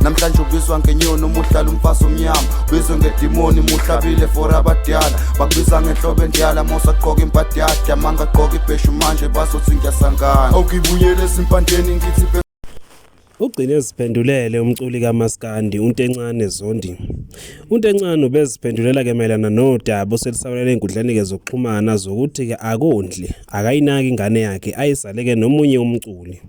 namhlanje ubizwa ngenyoni umuhlala umfazi omnyama ubizwe ngedimoni muhlabile for abadala bakubiza ngenhlobo endiyala mosaqoka impadi yakhe amanga gqoka ibheshu manje bazothi ngiyasangana awukibuyele esimpandeni ngithi ugcine eziphendulele umculi kaMaskandi uNtencane Zondi. uNtencane ubeziphendulela ke mayelana nodaba oselisabelele enkundleni ke zokuxhumana zokuthi ke akondli akayinaki ingane yakhe ayisaleke nomunye umculi.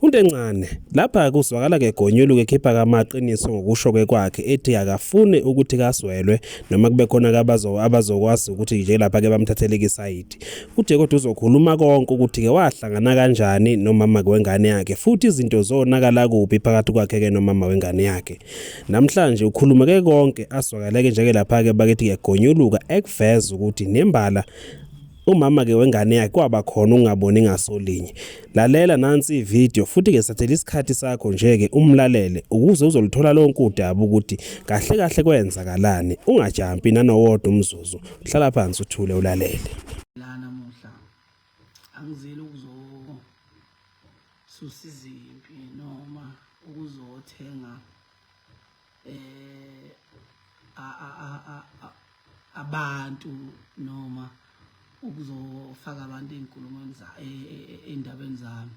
uNtencane lapha kuzwakala ke gonyulu ke khipha kamaqiniso ngokusho kwakhe ethi akafune ukuthi kaswelwe noma kube khona abazokwazi ukuthi nje lapha ke bamthathele isayidi. Uthe kodwa uzokhuluma konke ukuthi ke wahlangana kanjani nomama wengane yakhe futhi izinto zonakala kuphi phakathi kwakhe ke nomama wengane yakhe. Namhlanje ukhuluma ke konke aswakaleke nje ke lapha ke bakethi ke gonyuluka ekuveza ukuthi nembala umama ke wengane yakhe kwaba khona ungaboni ngasolinye. Lalela nansi ivideo futhi ke sathela isikhathi sakho nje ke umlalele ukuze uzolithola lonke udaba ukuthi kahle kahle kwenzakalani. Ungajampi nanowodwa umzuzu, hlala phansi uthule ulalele. La namuhla angizile susiza impi noma ukuzothenga abantu noma ukuzofaka abantu einkulumweni endabeni zami.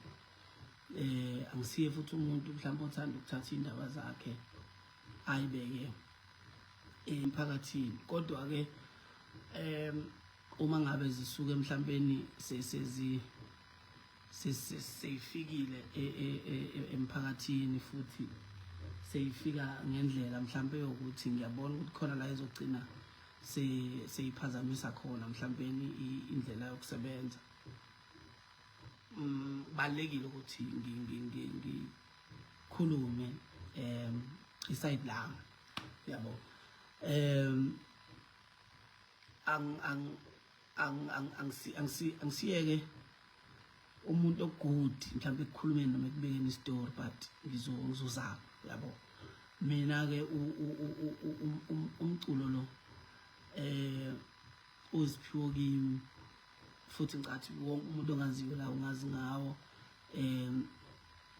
Angisiye futhi umuntu mhlawumbe othanda ukuthatha indaba zakhe ayibeke emphakathini, kodwa ke uma ngabe zisuke mhlawumbe seyifikile emphakathini futhi seyifika ngendlela mhlawumbe yokuthi ngiyabona ukuthi khona la izogcina seyiphazamisa khona mhlawumbe indlela yokusebenza, balekile ukuthi ngikhulume iside lami, yabo. Angisiyeke umuntu ogood mhlawumbe ekukhulumeni noma ekubekeni istory, but ngizozama, yabo. Mina ke umculo lo uziphiwo kimi futhi ngicathi wonke umuntu ongaziyo la ungazi ngawo.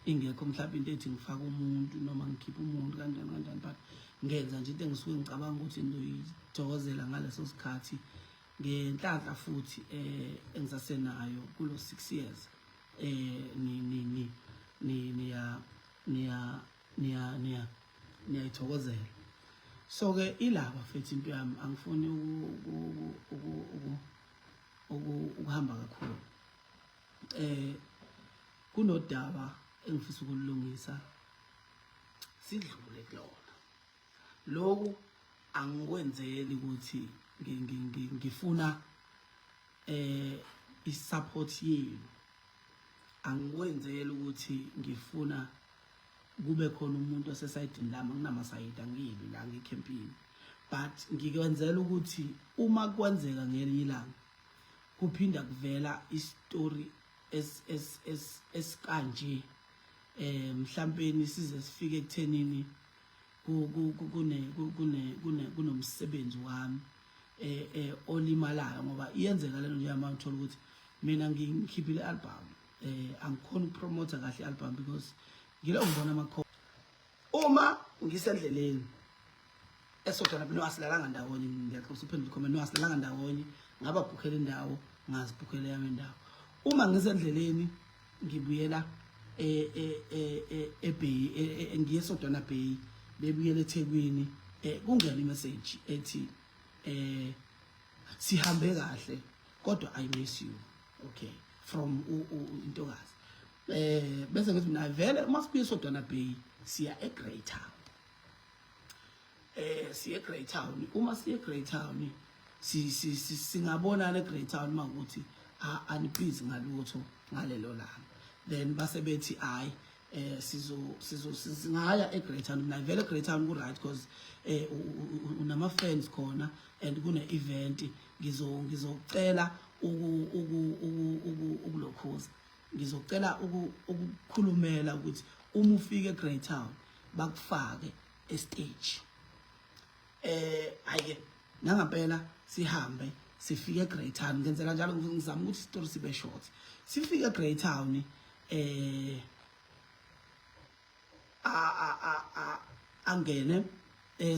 Ingekho mhlawumbe into ethi ngifaka umuntu noma ngikhipha umuntu kanjani, but ngenza nje into engisuke ngicabanga ukuthi ngizoyithokozela ngaleso sikhathi ngenhlanhla futhi engisasenayo kulo 6 years. Niyayithokozela. So ke ilaba futhi into yami angifuni ukuhamba kakhulu. Kunodaba engifisa ukulungisa sidlule kulona. Lokhu angikwenzeli ukuthi ngifuna isupport yenu, angikwenzeli ukuthi ngifuna kube khona umuntu osesayidini lami, nginamasayidi angibi la ngecampini, but ngikwenzela ukuthi uma kwenzeka ngelinye ilanga kuphinda kuvela istory esikanje, mhlawumbe size sifike ekuthenini kunomsebenzi wami olimalayo, ngoba iyenzeka lento nje manje uthola ukuthi mina ngikhiphile album, angikhona ukupromote kahle album because ngilo ngibona amakho. Uma ngisendleleni esodwa lapho asilalanga ndawonye, ngiyaxoxa uphendula comment, asilalanga ndawonye, ngaba bhukhela indawo, ngazibhukhela yami indawo. Uma ngisendleleni ngibuyela eBay, ngiyesodwa na Bay bebuyela eThekwini, kungena imessage ethi sihambe kahle kodwa I miss you, okay, from intokazi. Bese ngithi mina vele masibuye esodwa na Bay siya eGreat Town. Siya eGreat Town. Uma siya eGreat Town singabonana eGreat Town makuthi anibhizi ngalutho ngalelo langa. Then base bethi hayi singaya eGreat Town. Mina vele eGreat Town ku right because unama friends khona and kune event ngizocela ukulokhoza, ngizocela ukukhulumela ukuthi uma ufike eGreat Town bakufake estage. Ayike nangampela sihambe sifike eGreat Town, ngenzela njalo ngizama ukuthi story sibe short. Sifike eGreat Town angene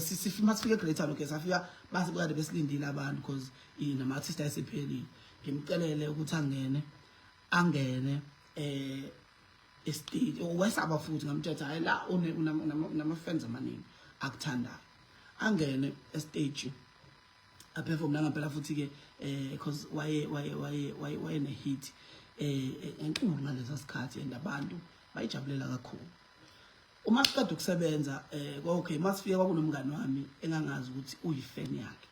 sifima sifike greater lokho safika base bekade besilindile abantu because nama artist ayesephelile ngimcelele ukuthi angene estage wesaba futhi ngamthetha hayi la unama fans amaningi akuthandayo angene estage aperform nangaphela futhi ke because waye ne hit enkulu ngalesa sikhathi and abantu bayijabulela kakhulu. Uma siqeda ukusebenza okay masifika kwakunomngane wami engangazi ukuthi uyifan yakhe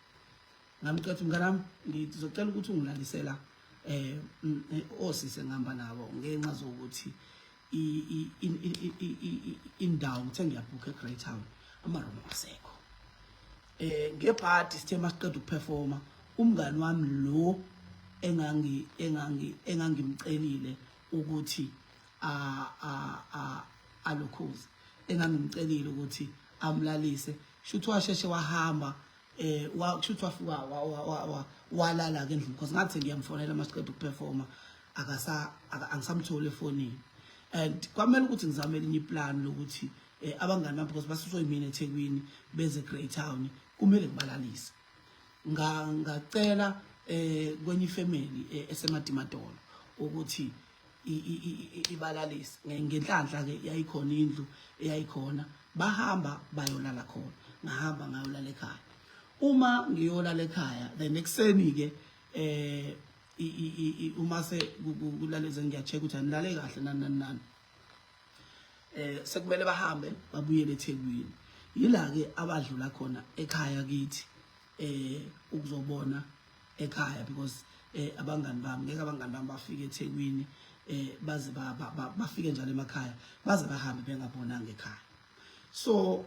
ngamcela umngane wami ngizocela ukuthi ungilalisela osise ngihamba nabo ngenxa zokuthi indawo ngithe ngiyabhuka eGreat Town amaroom asekho ngeparty sithe masiqeda ukuperforma umngane wami lo engangimcelile ukuthi alokhuze engangimcelile ukuthi amlalise shuthi washeshe wahamba washuthi wafika walala ke endlini because ngathi ngiyamfonela masiqeda ukuperforma angisamtholi efonini and kwamele ukuthi ngizame elinye iplan lokuthi abangani bami because basuswe yimina eThekwini beze Great Town kumele ngibalalise ngacela kwenye ifamily esemadimatolo ukuthi ibalalise ngenhlanhla ke yayikhona indlu eyayikhona bahamba bayolala khona ngahamba ngayolala ekhaya uma ngiyolala ekhaya the next day ke uma se kulaleze ngiyacheck ukuthi anilale kahle nani sekumele bahambe babuyele eThekwini yila ke abadlula khona ekhaya kithi ukuzobona ekhaya because abangani bami ngeke abangani bami bafike eThekwini baze bafike njalo emakhaya baze bahambe bengabonanga ekhaya. So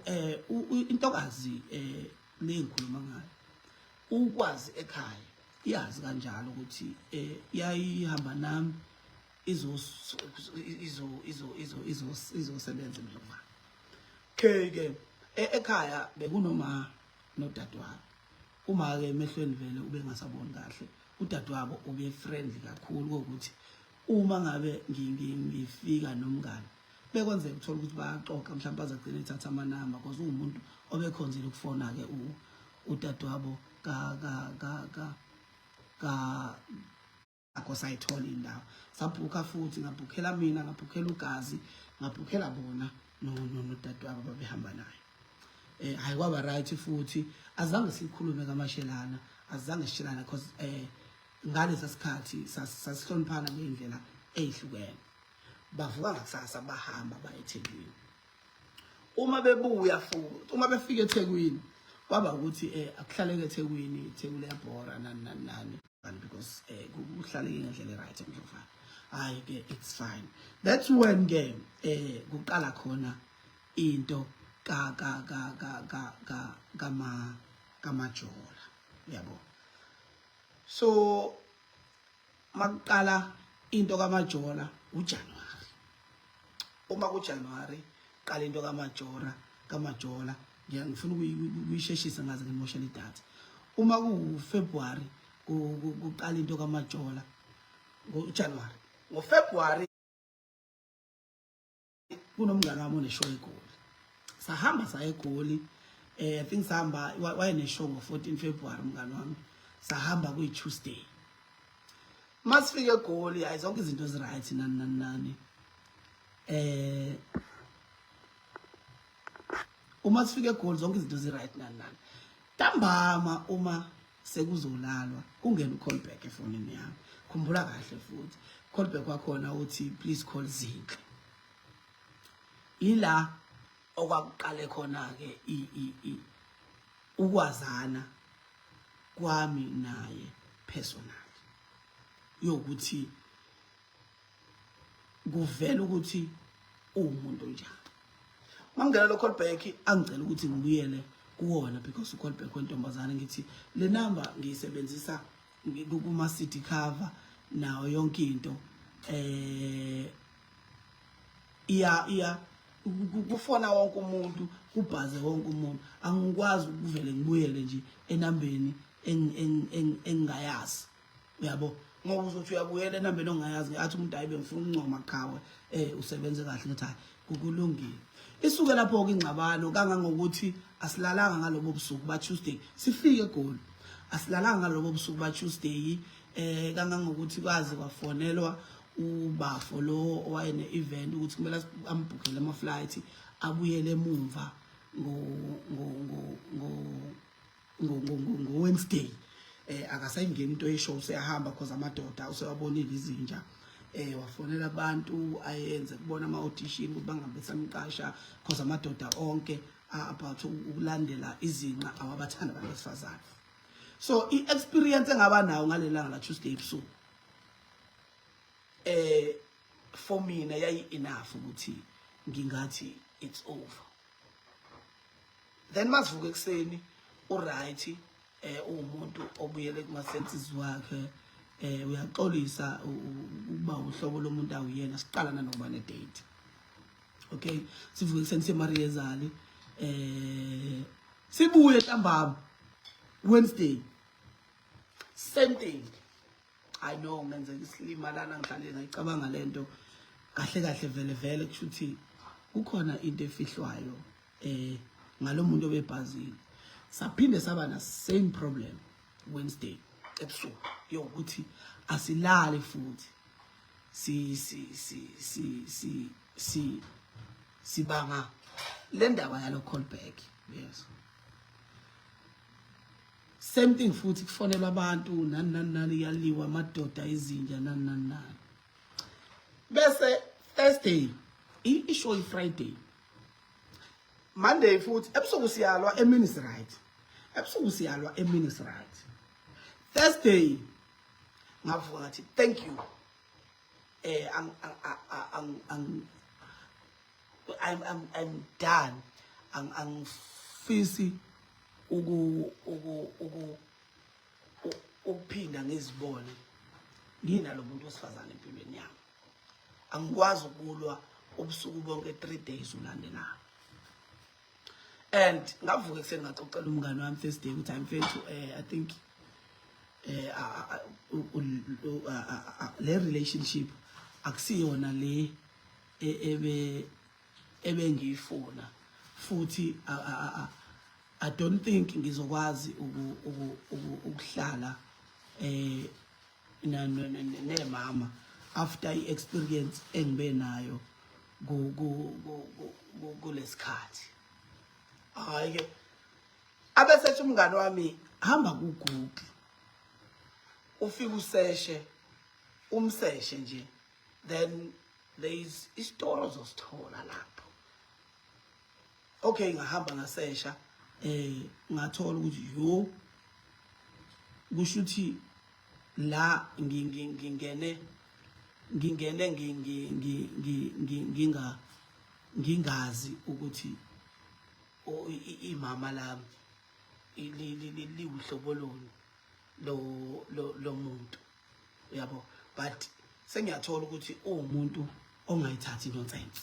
intokazi lengikhuluma ngayo ukwazi ekhaya iyazi kanjalo ukuthi yayihamba nami izosebenza emhlabeni. Ke ekhaya bekunoma nodadewabo uma ke emehlweni vele ube ngasaboni kahle udadewabo ube friendly kakhulu ukuthi uma ngabe ngifika nomngane bekwenzeka ukuthola ukuthi bayaxoxa mhlawumbe bazagcina ethatha amanamba because umuntu obekhonzile ukufona ke udadewabo akosayithola indawo sabhuka futhi ngabhukhela mina ngabhukhela ugazi ngabhukhela bona nodadewabo babehamba naye hayi kwaba right futhi azange sikhulume kaMashelana azange sishelana because ngalesa sikhathi sasihloniphana ngendlela ezihlukene bavuka ngakusasa bahamba baye eThekwini uma bebuya futhi uma befika eThekwini kwaba ukuthi akuhlaleke eThekwini iThekwini yabhora nani because kuhlaleke ngendlela right emhlofana hayi ke it's fine. That's when ke kuqala khona into kaMajola yabo. So makuqala into kaMajola uJanuary uma kuJanuary qala into kaMajola ngiyangifuna ukuyisheshisa ngaze ngimoshela idatha uma kuFebruary kuqala into kaMajola ngoJanuary ngoFebruary kunomngane wami oneshow eGoli sahamba saya eGoli I think sahamba wayeneshow ngo14 February umngane wami sahamba kuyiTuesday masifike eGoli hayi zonke izinto eziright nani uma sifike eGoli zonke izinto eziright nani ntambama uma sekuzolalwa kungena ucallback efonini yami khumbula kahle futhi callback wakhona uthi please call Zinhle ila okwakuqale khona ke ukwazana kwami naye personal yokuthi kuvela ukuthi umuntu njani mangena lo callback angicela ukuthi ngibuyele kuwona because ucallback kwentombazana ngithi le number ngiyisebenzisa kuma city cover nawo yonke into kufona wonke umuntu kubhaze wonke umuntu angikwazi ukuvele ngibuyele nje enambeni engayazi uyabo ngoba uzothi uyabuyela enambeni ongayazi athi umuntu ayibe ngifuna uncoma qhawe usebenze kahle ngathi hayi kukulungile isuke lapho ke ingxabano kangangokuthi asilalanga ngalobo busuku ba Tuesday sifike eGoli asilalanga ngalobo busuku ba Tuesday kangangokuthi kwazi kwafonelwa ubafo lo owayene event ukuthi kumele ambhukele ama flight abuyele emuva ngo Wednesday akasayingeni into yeshow seyahamba because amadoda usewabonile izinja wafonela abantu ayenze kubona ama audition ukuthi bangabe samqasha because amadoda onke about ukulandela izinqa awabathanda abantu besifazane. So i-experience engaba nayo ngalelanga la Tuesday ebusuku for mina yayi enough ukuthi ngingathi it's over. Then masivuka ekseni uright umuntu obuyele kuma senses wakhe uyaxolisa ukuba uhlobo lomuntu awuyena siqala nanokuba ne date. Okay, sivuka ekseni seMariezali sibuye ntambama Wednesday same thing. I know ngenzeka isilima lana ngihlale ngicabanga lento kahle vele kushuthi kukhona into efihlwayo ngalomuntu obebhazile. Saphinde saba na same problem Wednesday ebusuku yokuthi asilale futhi sibanga le ndaba yalo callback. Yes, same thing futhi kufonelwa abantu nani yaliwa amadoda izinja nani bese Thursday ishow Friday Monday futhi ebusuku siyalwa eMinis right ebusuku siyalwa eMinis right. Thursday ngavuka ngathi thank you I'm done angifisi ukuphinda ngizibone nginalo muntu wesifazane empilweni yami. Angikwazi ukulwa ubusuku bonke 3 days ulandelayo. And ngavuka ekseni ngaxoxela umngane wami Thursday ukuthi I'm going to I think le relationship akusiyona le ebengiyifuna futhi I don't think ngizokwazi ukuhlala nemama after i-experience engibe nayo kulesikhathi. Hayi ke abesethi umngane wami hamba kuGoogle ufike useshe umseshe nje then there is isitolo zosithola lapho. Okay, ngahamba ngasesha ngathola ukuthi yo kushuthi la ngingene ngingazi ukuthi imama lami liwuhlobo lolu lo muntu yabo, but sengiyathola ukuthi umuntu ongayithathi nonsense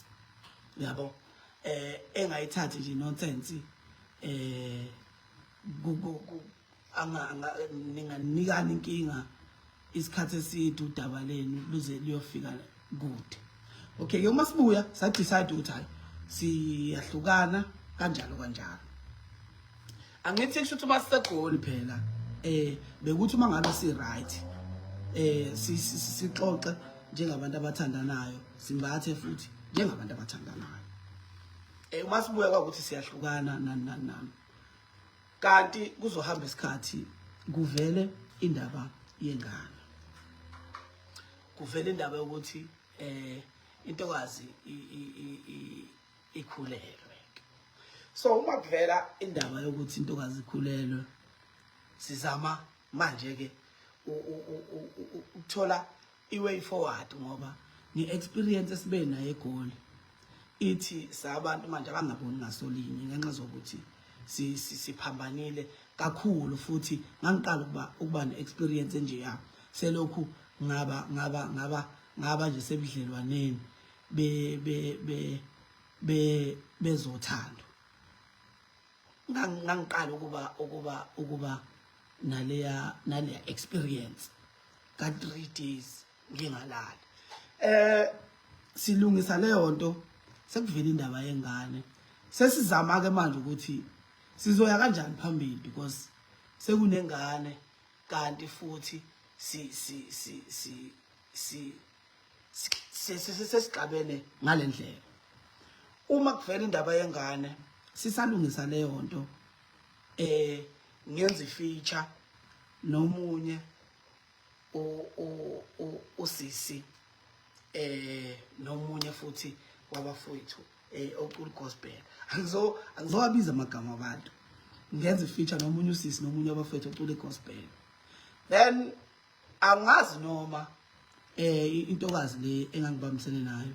yabo, engayithathi nje nonsense ninganikana inkinga isikhathi eside udaba lenu luze liyofika kude. Okay ke uma sibuya sa decide ukuthi hayi siyahlukana kanjalo. Angithi kushuthi masegoli phela bekuthi uma ngabe si right sixoxe njengabantu abathandanayo simbathe futhi njengabantu abathandanayo. Uma sibuya ukuthi siyahlukana nani kanti kuzohamba isikhathi kuvele indaba yengane, kuvele indaba yokuthi intokazi ikhulelwe. So uma kuvela indaba yokuthi intokazi ikhulelwe sizama manje ke ukuthola iway forward ngoba ni experience esibe nayo eGoli ithi sabantu manje abangaboni ngasolinye ngenxa zokuthi siphambanile kakhulu futhi ngangiqala ukuba ne experience nje ya selokhu ngaba nje sebudlelwaneni bezothando. Ngangiqala ukuba naleya experience ka 3 days ngingalali. Silungisa leyo nto sekuvela indaba yengane sesizama ke manje ukuthi sizoya kanjani phambili because sekunengane kanti futhi sesigabene ngalendlela uma kuvela indaba yengane sisalungisa leyo nto ngenza ifeature nomunye usisi nomunye futhi wabafowethu oCuli gospel angizowabiza amagama abantu ngenza ifeature nomunye usisi nomunye wabafowethu oCuli gospel then angazi noma intokazi le engangibambisene nayo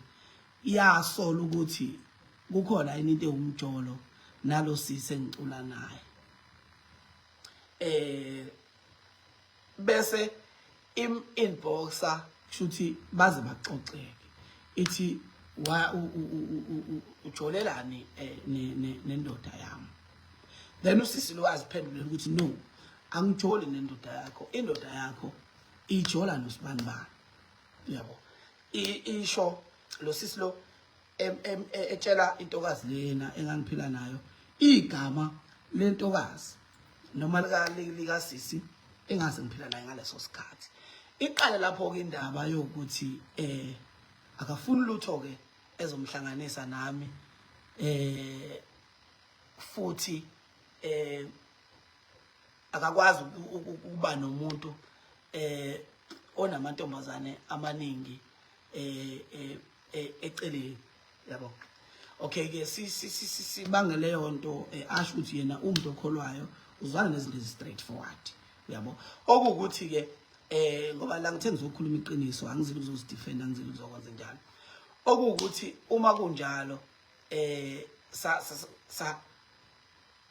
iyasola ukuthi kukhona into ewumjolo nalo sisi engicula naye bese inboxa shuthi baze baxoxeke ithi wa ujolelani nendoda yami then usisi lo aziphendule ukuthi no angijoli nendoda yakho indoda yakho ijola nosibani bani yabo isho lo sisi lo etshela intokazi lena engangiphila nayo igama lentokazi noma lika sisi engase ngiphila naye ngaleso sikhathi iqale lapho ke indaba yokuthi akafuni lutho ke ezomhlanganisa nami futhi akakwazi ukuba nomuntu onamantombazane amaningi eceleni yabo okay ke sibangele yonto asho ukuthi yena umuntu okholwayo uzwana nezinto straight forward uyabo okuthi ke ngoba la ngithe ngizokhuluma iqiniso angizili ukuzodefend angizili ukuzokwenza njalo okuthi uma kunjalo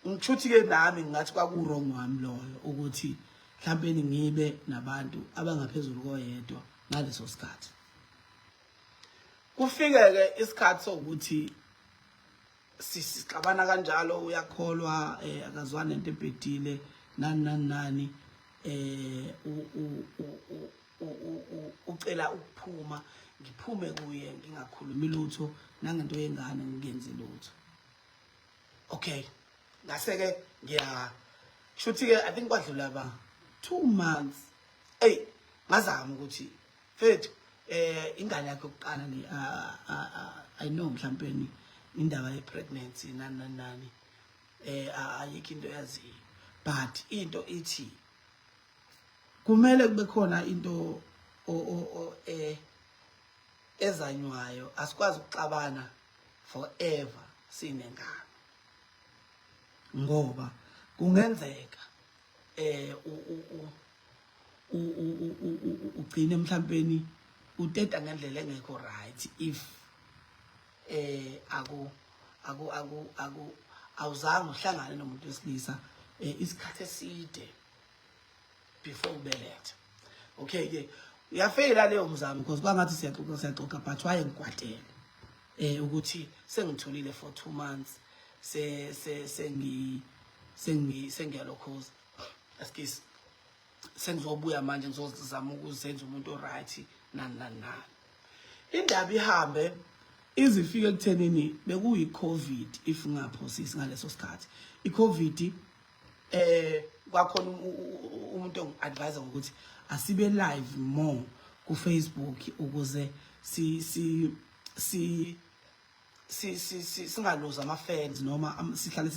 ngichuthi ke nami ngathi kwakurong wami loyo ukuthi mhlambe ngibe nabantu abangaphezulu koyedwa ngaleso sikhathi kufike ke isikhathi sokuthi sixabana kanjalo uyakholwa akazwana into ebhedile nani ucela ukuphuma ngiphume kuye ngingakhulumi lutho nangento yengane ngingenzi lutho okay ngase ke shuthi ke I think kwadlula ba 2 months ngazama ukuthi mfethu ingane yakhe yokuqala le I know mhlambe indaba ye pregnancy nani ayikho into yaziyo but into ithi kumele kube khona into ezanywayo asikwazi ukuxabana forever sinengane ngoba kungenzeka ugcine mhlawumbe uteta ngendlela engekho right if awuzange uhlangane nomuntu wesilisa isikhathi eside before ubeletha okay ke uyafeyila leyo mzamo because kwangathi siyaxoxa but waye ngikwatele ukuthi sengitholile for 2 months sengiyalokhoza askisi sengizobuya manje ngizozama ukuzenza umuntu oright nani indaba ihambe izifike ekuthenini bekuyi COVID if ngaphosisi ngaleso sikhathi iCovid kwakhona umuntu ongiadvise ukuthi asibe live more ku Facebook ukuze singaloza ama fans noma sihlale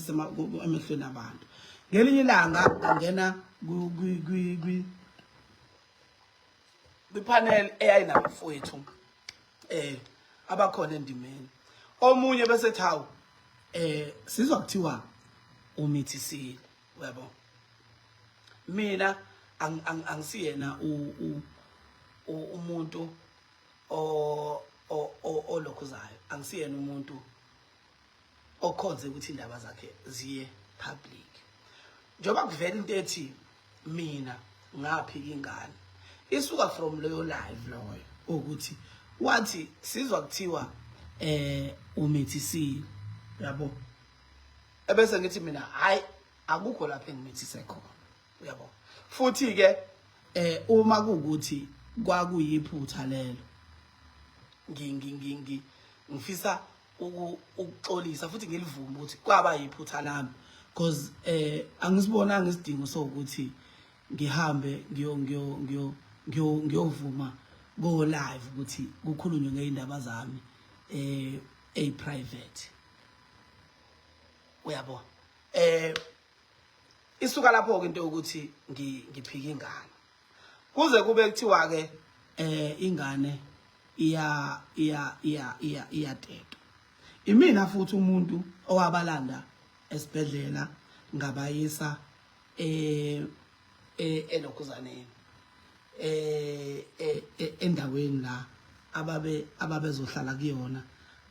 emehlweni abantu ngelinye ilanga ngangena kwipanel eyayinabafowethu abakhona endimeni omunye bese thawu sizwa kuthiwa umithisi yabo mina angisiyena umuntu olokhuzayo angisiyena umuntu okhonze ukuthi indaba zakhe ziye public njoba kuvela into ethi mina ngaphika ingane isuka from leyo live loyo ukuthi wathi sizwa kuthiwa umithisi yabo ebese ngithi mina hayi akukho lapha engimithise khona uyabo futhi ke uma kuukuthi kwakuyiphutha lelo ngifisa ukuxolisa futhi ngilivuma ukuthi kwaba yiphutha lami because angisibonanga isidingo sokuthi ngihambe ngiyovuma go live ukuthi kukhulunywe ngeindaba zami private uyabo isuka lapho ke into ukuthi ngiphika ingane kuze kube kuthiwa ke ingane iyateto imina futhi umuntu owabalanda esibhedlela ngabayisa elokhuzaneni endaweni la ababezohlala kuyona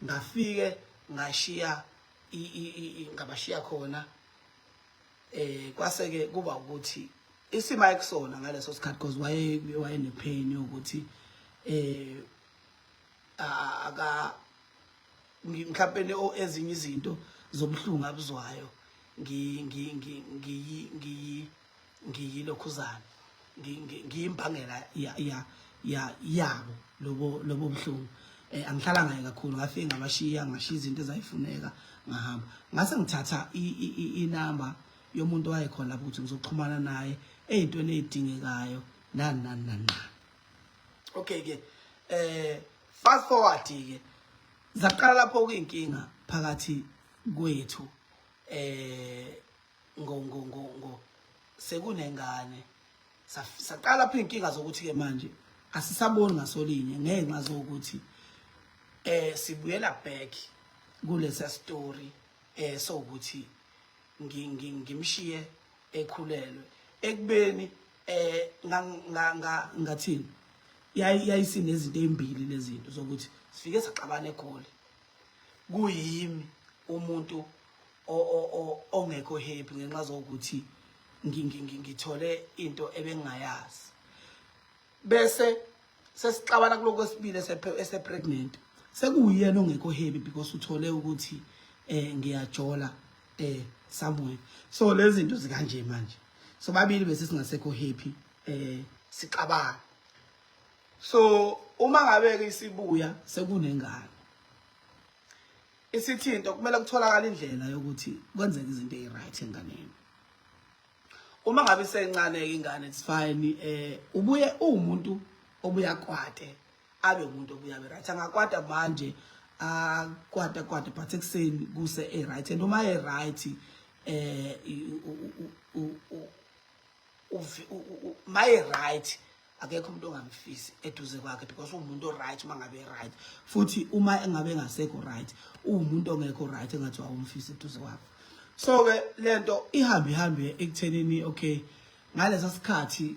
ngafike ngashiya ngabashiya khona kwase ke kuba ukuthi isimo ayikusona ngaleso sikhathi because wayene pain ukuthi aka mhlawumbe ezinye izinto zobhlungu abuzwayo ngiyilokhuzana ngiyimbangela yabo lobo buhlungu angihlala ngaye kakhulu ngafike ngabashiya ngashiya izinto ezayifuneka ngahamba ngase ngithatha inamba yomuntu owayekhona lapho ukuthi ngizoxhumana naye ezintweni ezidingekayo nani okay ke fast forward ke zaqala lapho kuyinkinga phakathi kwethu ngo sekunengane saqala lapho inkinga zokuthi ke manje asisaboni ngasolinye ngenxa zokuthi sibuyela back kulesa story sokuthi ngimshiye ekhulelwe ekubeni ngathini yayisinezinto ezimbili lezinto zokuthi sifike saxabana eGoli kuyimi umuntu ongekho happy ngenxa zokuthi ngithole into ebengayazi bese sesixabana kuloko kwesibili esepregnant sekuyena ongekho happy because uthole ukuthi ngiyajola somewhere so lezi zinto zikanje manje so babili bese singasekho happy sixabana so uma ngabe ke isibuya sekunengane isithinto kumele kutholakala indlela yokuthi kwenzeke izinto eziright enganeni uma ngabe sencane ke ingane it's fine ubuye umuntu obuya kwate abe umuntu obuya right angakwata manje kwata but ekuseni kuse right and uma right my right akekho umuntu ongamfisi eduze kwakhe because umuntu right mangabe right futhi uma engabe ngasekho right umuntu ongekho right engathi awumfisi eduze kwakhe so ke lento ihambe ekuthenini okay ngalesa sikhathi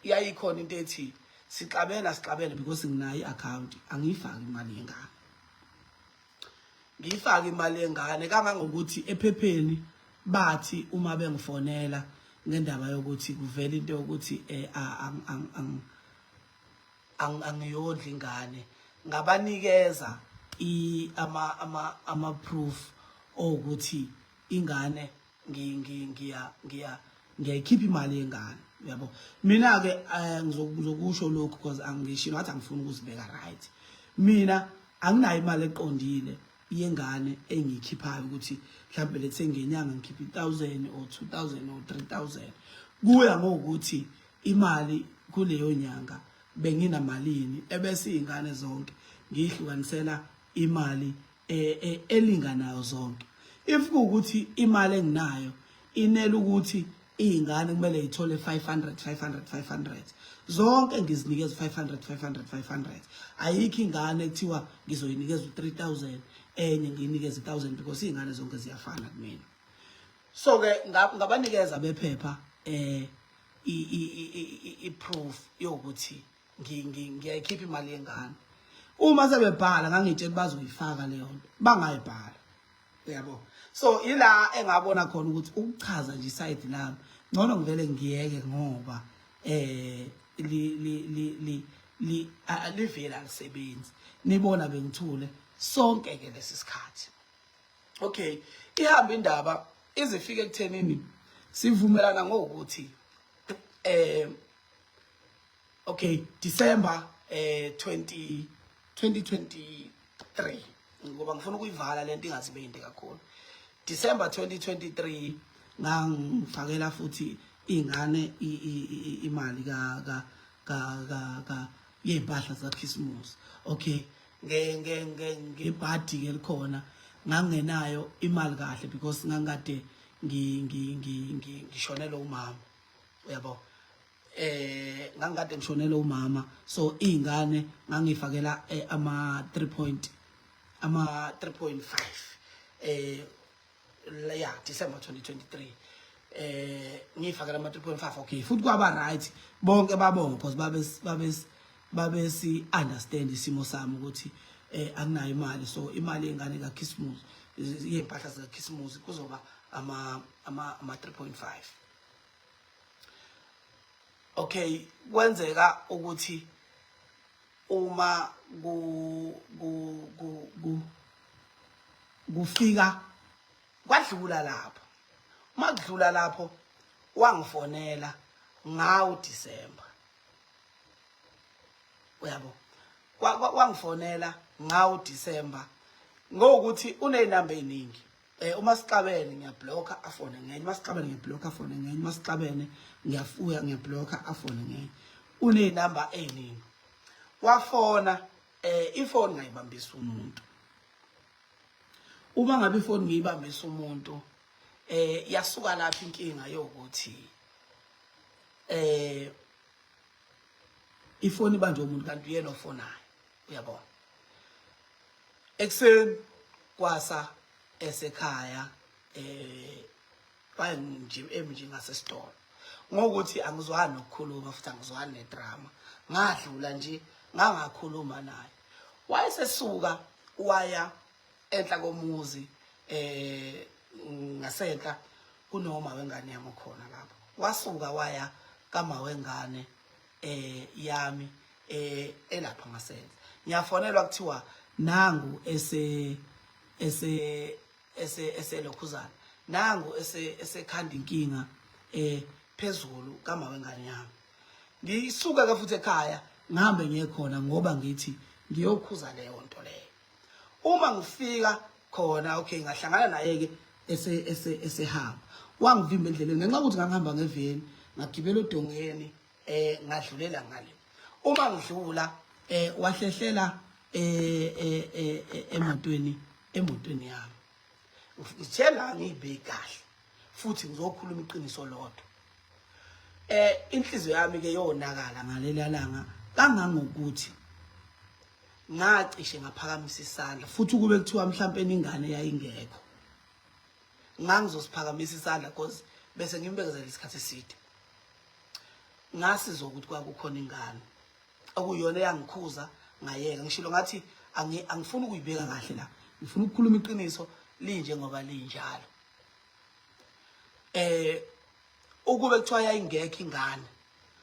yayikhona into ethi sixabene because nginayo iaccount angiyifaki imali yengane ngiyifaka imali yengane kangangokuthi ephepheni bathi uma bengifonela ngendaba yokuthi kuvela into yokuthi angiyodla ingane ngabanikeza ama proof ukuthi ingane ngiyayikhipha imali yengane yabo mina ke ngizokusho lokho because angisho ngathi angifuni ukuzibeka right mina anginayo imali eqondile yengane engiyikhiphayo ukuthi mhlawumbe lethe ngenyanga ngikhipha 1000 or 2000 or 3000 kuya ngokuthi imali kuleyo nyanga benginamalini ebese izingane zonke ngihlukanisela imali elinganayo zonke if kuukuthi imali enginayo inele ukuthi izingane kumele ithole 500 zonke ngizinikeza 500 ayikho ingane ekuthiwa ngizoyinikeza 3000 enye ngiyinikeza 1000 because izingane zonke ziyafana kumina so ke ngabanikeza bephepha i-proof yokuthi ngiyayikhipha imali yengane uma sebebhala ngangitshela bazoyifaka leyo nto bangayibhala yabo so ila engabona khona ukuthi ukuchaza nje iside lami ngcono ngivele ngiyeke ngoba livela lisebenzi nibona bengithule sonke ke lesisikhathi okay ihamba indaba izifike ekuthenini sivumelana ngokuthi okay December 2023 3 ngoba ngifuna ukuyivala lento ingazibe into kakhulu. December 2023 ngangifakela futhi ingane imali ka yempahla za Christmas. Okay, ngebhadi ke likhona ngangenayo imali kahle because ngangade ngishonela umama, uyabo. Ngangade ngishonela umama, so ingane ngangifakela ama 3.5 yeah, December 2023 ngifakela ama 3.5. Okay, futhi kwaba right, bonke babonga because babesi understand isimo sami ukuthi anginayo imali, so imali engane ka Christmas yempahla za Christmas kuzoba ama 3.5. Okay, kwenzeka ukuthi uma kufika kwadlula lapho, makudlula lapho wangifonela ngawo December, uyabo. Wangifonela ngawo December ngokuthi uneyinamba eziningi. uMasixabene ngiyabhlocka afone ngenye, uMasixabene ngiyabhlocka afone ngenye, uMasixabene ngiyafuya ngiyabhlocka afone ngenye, uneyinamba eziningi. Wafona ifoni ngayibambisa umuntu. Uma ngabe ifoni ngiyibambisa umuntu yasuka lapha inkinga yokuthi ifoni banje umuntu kanti uyena ofonayo, uyabona. Ekseni kwasa esekhaya nje ngasesitolo ngokuthi angizwani nokukhuluma futhi angizwani nedrama, ngadlula nje ngangakhuluma naye. Wayesesuka waya enhla komuzi ngasenhla kunoma wengane yami khona lapho. Wasuka waya kama wengane yami elapha ngasenhla. Ngiyafonelwa kuthiwa nangu eselokhuzana, nangu esekhanda inkinga phezulu kama wengane yami. Ngisuka ke futhi ekhaya ngihambe ngiyekhona ngoba ngithi ngiyokhuza leyo nto leyo. Uma ngifika khona, okay, ngahlangana naye ke esehamba. Wangivimba endleleni ngenxa ukuthi ngangihamba ngeveni, ngagibela odongeni ngadlulela ngale. Uma ngidlula wahlehlela emotweni yami. Ngitshela ngibheke kahle futhi ngizokhuluma iqiniso lodwa. Inhliziyo yami ke yonakala ngalela langa kangangokuthi ngacishe ngaphakamisa isandla futhi kube kuthiwa mhlawumbe ingane yayingekho. Ngangizosiphakamisa isandla because bese ngimbekezela isikhathi eside. Ngasizwa ukuthi kwakukhona ingane okuyona eyangikhuza ngayeka. Ngishilo ngathi angifuni ukuyibeka kahle la, ngifuna ukukhuluma iqiniso linje ngoba linjalo. Ukube kuthiwa yayingekho ingane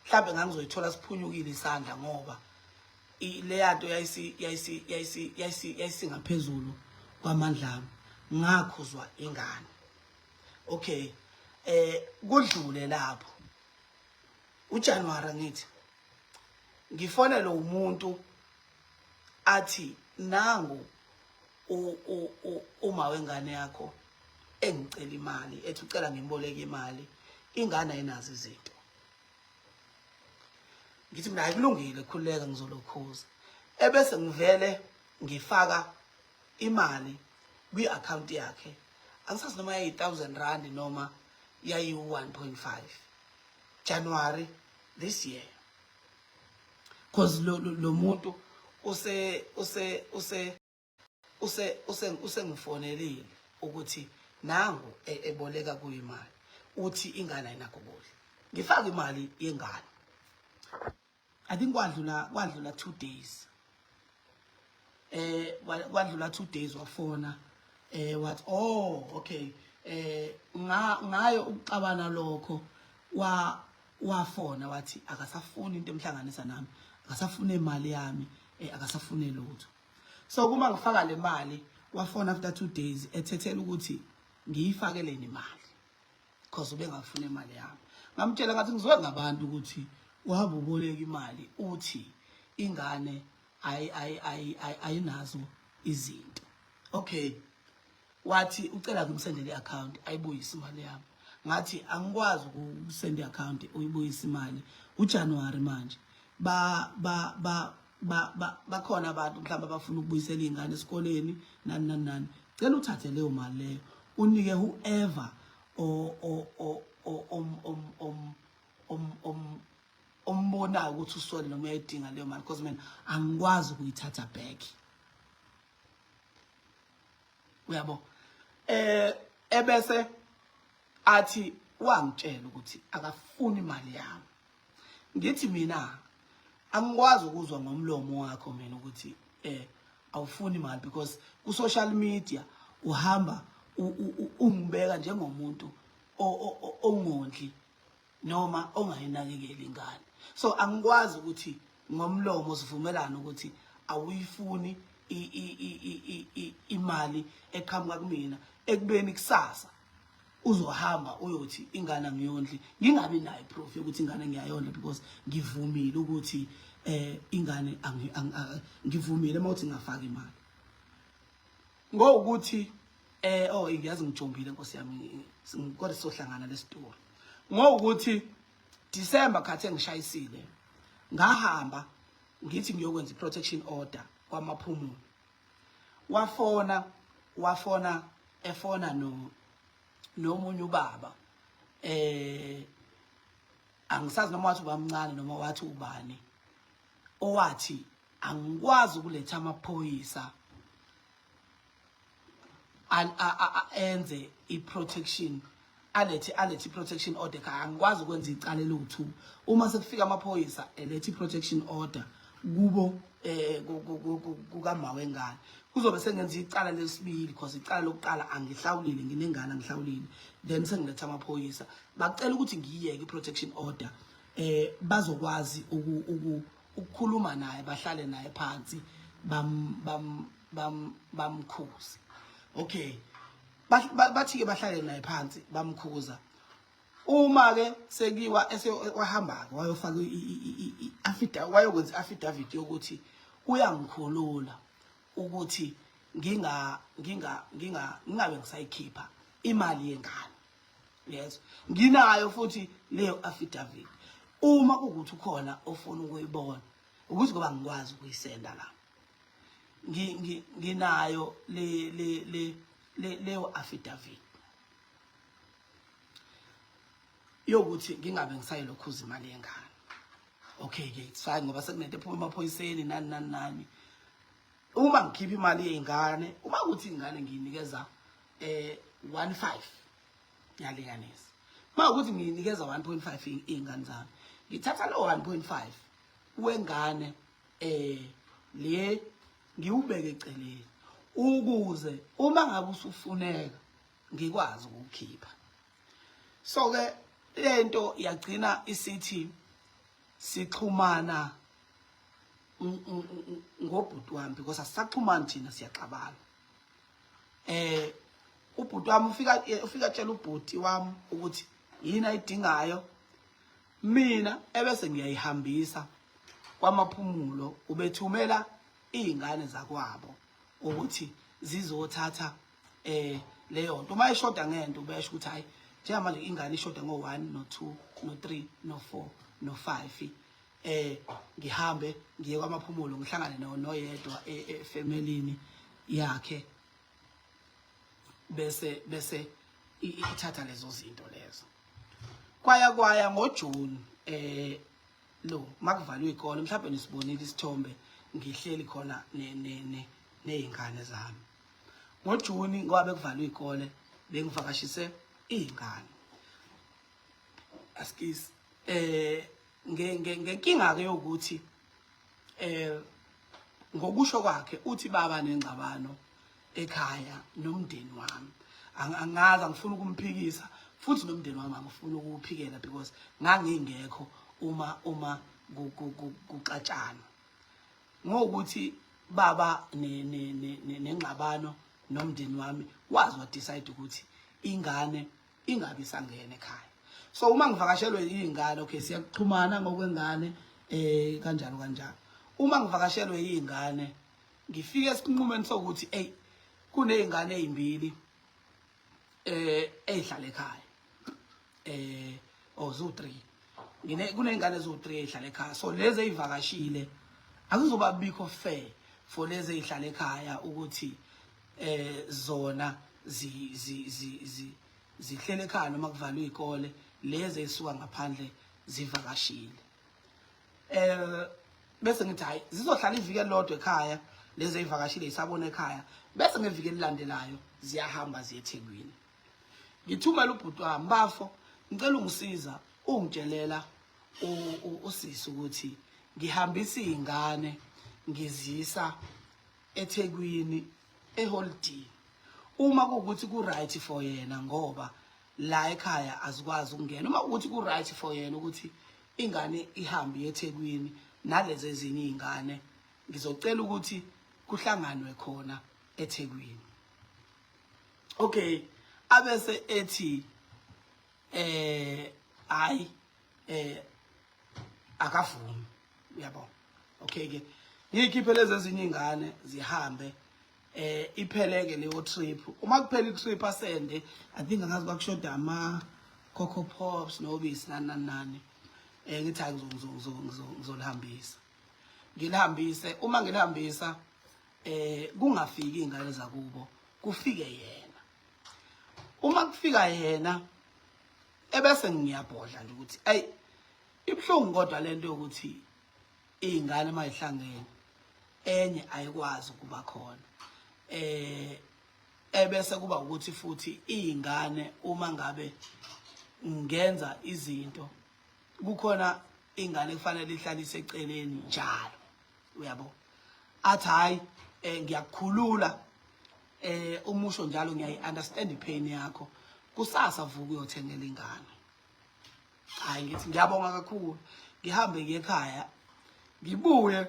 mhlawumbe ngangizoyithola siphunyukile isandla ngoba le yanto yayisingaphezulu kwamandla ami, ngakhuzwa ingane. Okay, kudlule lapho uJanuary ngithi ngifonela umuntu athi nangu uma wengane yakho engicela imali, ethi ucela ngimboleke imali, ingane ayinazo izinto. Ngithi mina ayikulungile, khuleka ngizolokhuza. Ebese ngivele ngifaka imali kwi-account yakhe. Angisazi noma yayi 1000 rand noma yayi 1.5 January this year. Cause lo muntu usengifonelile ukuthi nangu eboleka kuyimali, uthi ingane ayinakho kudla. Ngifaka imali yengane. I think kwadlula 2 days. Kwadlula 2 days wafona wathi okay ngayo ukuxabana lokho wafona wathi akasafuni into emhlanganisa nami, akasafuna imali yami, akasafune lutho. So kuma ngifaka le mali wafona after 2 days ethethela ukuthi ngiyifakeleni imali because ubengafuna imali yami. Ngamtshela ngathi ngizwe ngabantu ukuthi uhamba uboleka imali uthi ingane ayinazo izinto. Okay, wathi ucela ngimsendele i-account ayibuyise imali yami. Ngathi angikwazi ukusenda i-account uyibuyise imali uJanuary manje. Bakhona abantu mhlawumbe abafuna ukubuyisela izingane esikoleni nani. Cela uthathe leyo mali leyo unike whoever ombonayo ukuthi usole noma uyayidinga leyo mali because mina angikwazi ukuyithatha back. Uyabo? Ebese athi wangitshela ukuthi akafuni imali yami. Ngithi mina angikwazi ukuzwa ngomlomo wakho mina ukuthi awufuni imali because ku social media uhamba ungibeka njengomuntu ongondli noma ongayinakekeli ingane. So angikwazi ukuthi ngomlomo sivumelana ukuthi awuyifuni imali eqhamuka kumina ekubeni kusasa uzohamba uyothi ingane angiyondli ngingabi nayo proof ukuthi ingane ngiyayondla because ngivumile ukuthi ingane ngivumile mawuthi ngafaka imali ngokuthi ngiyazi ngijombile Nkosi yami kodwa sizohlangana lesitory ngokuthi December khathe ngishayisile ngahamba ngithi ngiyokwenza i-protection order kwamaphumulo efona nomunye ubaba angisazi noma wathi ubamncane noma wathi ubani owathi angikwazi ukuletha amaphoyisa enze i-protection alethe i-protection order angikwazi ukwenza icala luthu uma sekufika amaphoyisa elethe i-protection order kubo kukama wengane kuzobe sengenza icala lesibili because icala lokuqala angihlawulile nginengane angihlawulile then sengiletha amaphoyisa bacela ukuthi ngiyeke i-protection order bazokwazi ukukhuluma naye bahlale naye phansi bamkhuze. Okay, bathi ke bahlale naye phansi bamkhuza. Uma ke sekiwa wahamba wayofaka wayokwenza affidavit yokuthi uyangikhulula ukuthi ngingabe ngisayikhipha imali yengane. Yes, nginayo futhi leyo affidavit. Uma ukuthi ukhona ofuna ukuyibona ukuthi ngoba ngikwazi ukuyisenda la nginayo leyo affidavit yokuthi ngingabe ngisayilokhuza imali yengane. Okay ke it's fine ngoba sekunento ephuma emaphoyiseni nani. Uma ngikhipha imali yengane uma ukuthi ingane ngiyinikeza 1.5 yalinganisa. Uma ukuthi ngiyinikeza 1.5 ingane zami ngithatha lo 1.5 wengane le ngiubeke eceleni ukuze uma ngabe usufuneka ngikwazi ukukhipha. So ke lento yagcina isithi sixhumana ngobhuti wami because asisaxhumana thina siyaxabana. Ubhuti wami ufika tshela ubhuti wami ukuthi yini ayidingayo mina ebese ngiyayihambisa kwamaphumulo ubethumela izingane zakwabo ukuthi zizothatha leyo nto uma ishoda ngento besho ukuthi hayi njengamanje ingane ishoda ngo1 no2 no3 no4 no5 ngihambe ngiye kwamaphumulo ngihlangane noyedwa efamilini yakhe bese ithatha lezo zinto lezo kwaya ngoJune lo makuvalwe ikole mhlawumbe nisibonile isithombe ngihleli khona nezingane zami ngoJune ngoba bekuvalwe ikole bengivakashise izingane askis ngenkinga ke yokuthi ngokusho kwakhe uthi baba nengxabano ekhaya nomndeni wami angazi angifuna ukumphikisa futhi nomndeni wami angifuna ukuphikela because ngangingekho uma kuxatshana ngokuthi baba nengxabano nomndeni wami wazi wa decide ukuthi ingane ingabe sangena ekhaya. So uma ngivakashelwe izingane okay siyaxhumana ngokwengane kanjalo uma ngivakashelwe izingane ngifike esinqumeni sokuthi kunezingane ezimbili ezihlala ekhaya zo3 kunezingane zo3 ezihlala ekhaya so lezi ezivakashile akuzoba bikho fair for lezi ezihlala ekhaya ukuthi zona zihlele ekhaya noma kuvalwe izikole lezi ezisuka ngaphandle zivakashile bese ngithi hayi zizohlala iviki elilodwa ekhaya lezi ezivakashile isabona ekhaya bese ngeviki elilandelayo ziyahamba ziye eThekwini ngithumela ubhuti wami bafo ngicela ungisiza ungitshelela usisi ukuthi ngihambisa izingane ngizisa eThekwini eholiday uma kuukuthi ku right for yena ngoba la ekhaya azikwazi ukungena uma ukuthi ku right for yena ukuthi ingane ihambe eThekwini nalezi ezinye izingane ngizocela ukuthi kuhlanganwe khona eThekwini okay abese ethi hayi akavumi uyabona okay ke ngiyikhiphe lezi ezinye izingane zihambe ipheleke leyo trip uma kuphela itrip asende I think angazi bakushoda ama cocoa pops nobisi nani ngithi ngizolihambisa ngilihambise uma ngilihambisa kungafiki izingane zakubo kufike yena uma kufika yena ebese ngiyabhodla nje ukuthi ibhlungu kodwa lento yokuthi izingane mayihlangene enye ayikwazi ukuba khona ebese kuba ukuthi futhi izingane uma ngabe ngenza izinto kukhona ingane kufanele ihlalise eceleni njalo uyabo athi hayi ngiyakukhulula umusho njalo ngiyayi-understand ipain yakho kusasa vuka uyothengela ingane hayi ngithi ngiyabonga kakhulu ngihambe ngiye ekhaya ngibuye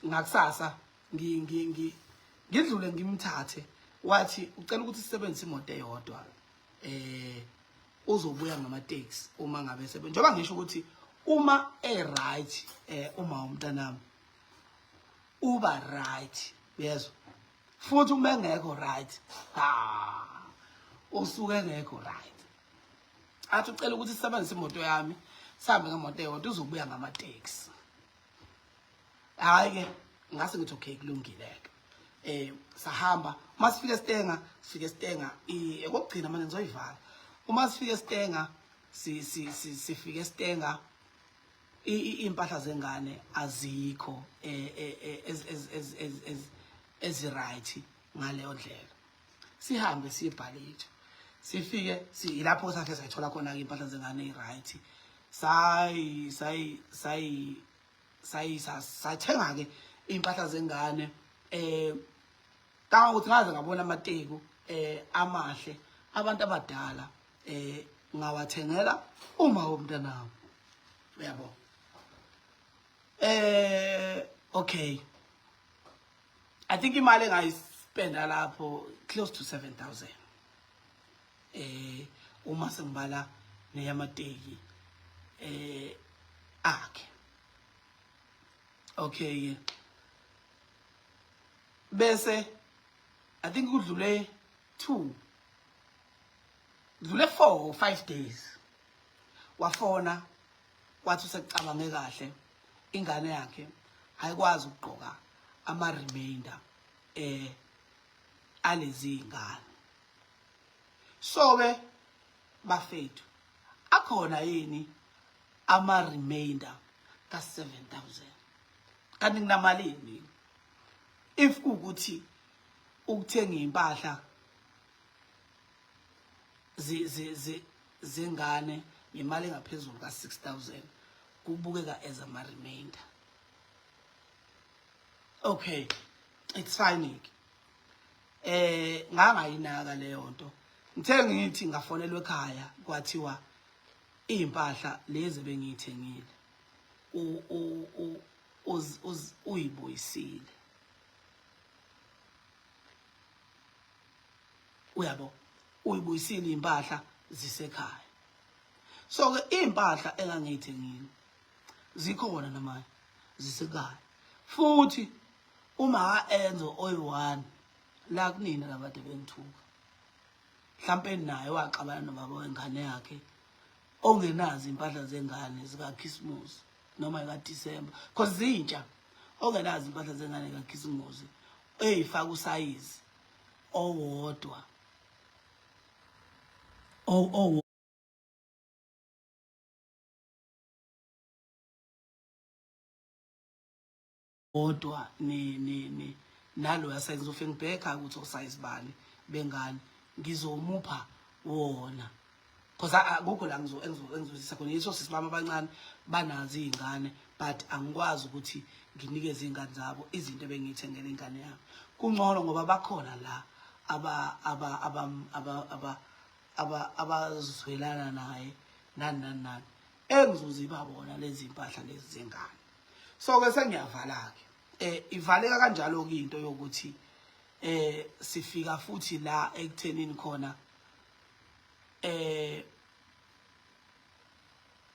ngakusasa ngidlule ngimthathe wathi ucela ukuthi sisebenzise imoto eyodwa uzobuya ngama-taxi uma ngabe sebenza njengoba ngisho ukuthi uma right uma umntanami uba right yezwa futhi uma engekho right usuke engekho right athi ucela ukuthi sisebenzise imoto yami sihambe ngemoto eyodwa uzobuya ngama-taxi hayi ke ngase ngithi okay kulungile-ke sahamba uma sifike Stenga ekugcina manje ngizoyivala uma sifike Stenga sifike Stenga impahla zengane azikho ezi-right ngaleyo ndlela sihambe siyibhalitshe sifike ilapho sakhe sayithola khona-ke impahla zengane ezi-right sathenga-ke impahla zengane kangokuthi ngaze ngabona amateku amahle abantu abadala ngawathengela uma womntanami uyabo okay I think imali engayispenda lapho close to 7,000 uma sengibala neyamateki akhe okay bese I think kudlule 4 or 5 days wafona wathi usekucabange kahle ingane yakhe ayikwazi ukugqoka ama remainder alezi ingane sobe bafethu akhona yini ama remainder ka 7,000 kanti nginamalini if kuukuthi ukuthenga impahla zengane ngemali engaphezulu ka 6,000 kubukeka as ama remainder okay it's fine ngangayinaka leyo nto ngithe ngithi ngafonelwa ekhaya kwathiwa impahla lezi bengiyithengile uyibuyisile uyabo uyibuyisile impahla zisekhaya so ke impahla engangiyithengile zikhona namanje zisekhaya futhi uma enzo oyi1 la kunina labade bengithuka mhlambe naye waxabana nobaba wengane yakhe ongenazi impahla zengane zika Christmas noma eka December because zintsha ongenazi impahla zengane ka Christmas eyifaka usize owodwa odwa ni nalo yasayizofika ngibheka ukuthi osize bani bengane ngizomupha wona because akukho la engizosisa khona yiso sisibama abancane banazi izingane but angikwazi ukuthi nginikeze izingane zabo izinto ebengiyithengele ingane yami kungcono ngoba bakhona la abazwelana naye nani engizoziba bona lezi impahla lezi zengane so ke sengiyavala ke ivaleka kanjalo ke into yokuthi sifika futhi la ekuthenini khona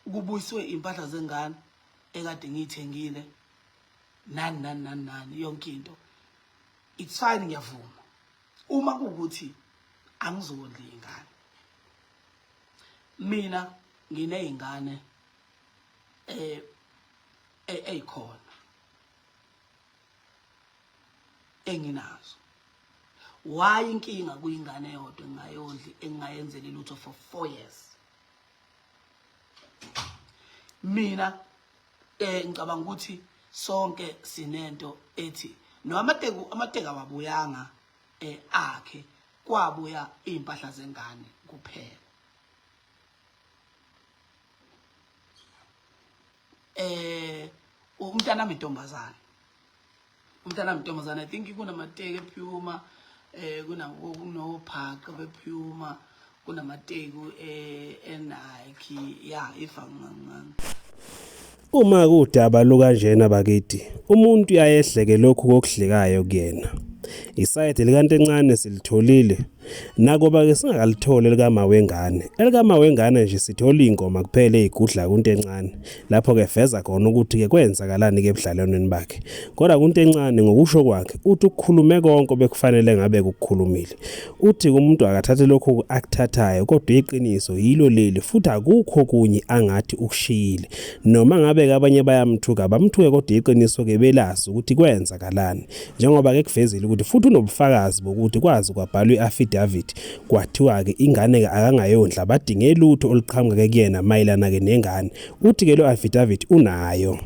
kubuyiswe impahla zengane ekade ngiyithengile nani yonke into it's fine ngiyavuma uma kuukuthi angizondli ingane mina nginezingane eyikhona enginazo why inkinga kuyingane eyodwa engayondli engayenzeli lutho for 4 years mina ngicabanga ukuthi sonke sinento ethi no amateka wabuyanga akhe kwabuya impahla zengane kuphela umntana mintombazana I think kunamateka ephuma kunophaka bephuma kunamateka eNike yeah ifanganganga Uma kudaba lukanjena bakithi umuntu uyayehleke lokhu kokudlekayo kuyena isayede likaNtencane silitholile nakuba ke singakalithole elikaMawengane nje sithola ingoma kuphela ezigudla kuNtencane lapho ke veza khona ukuthi ke kwenzakalani ke ebudlalwaneni bakhe kodwa kuNtencane ngokusho kwakhe uthi ukukhulume konke bekufanele ngabe ukukhulumile uthi umuntu akathathe lokho akuthathayo kodwa iqiniso yilo leli futhi akukho kunye angathi ukushiyile noma ngabe ke abanye bayamthuka bamthuke kodwa iqiniso ke belazi ukuthi kwenzakalani njengoba ke kuvezile ukuthi futhi unobufakazi bokuthi kwazi kwabhalwa iAffidavit kwathiwa ke ingane ke akangayondla badinge lutho oluqhamuka ke kuyena mayelana ke nengane uthi ke lo affidavit unayo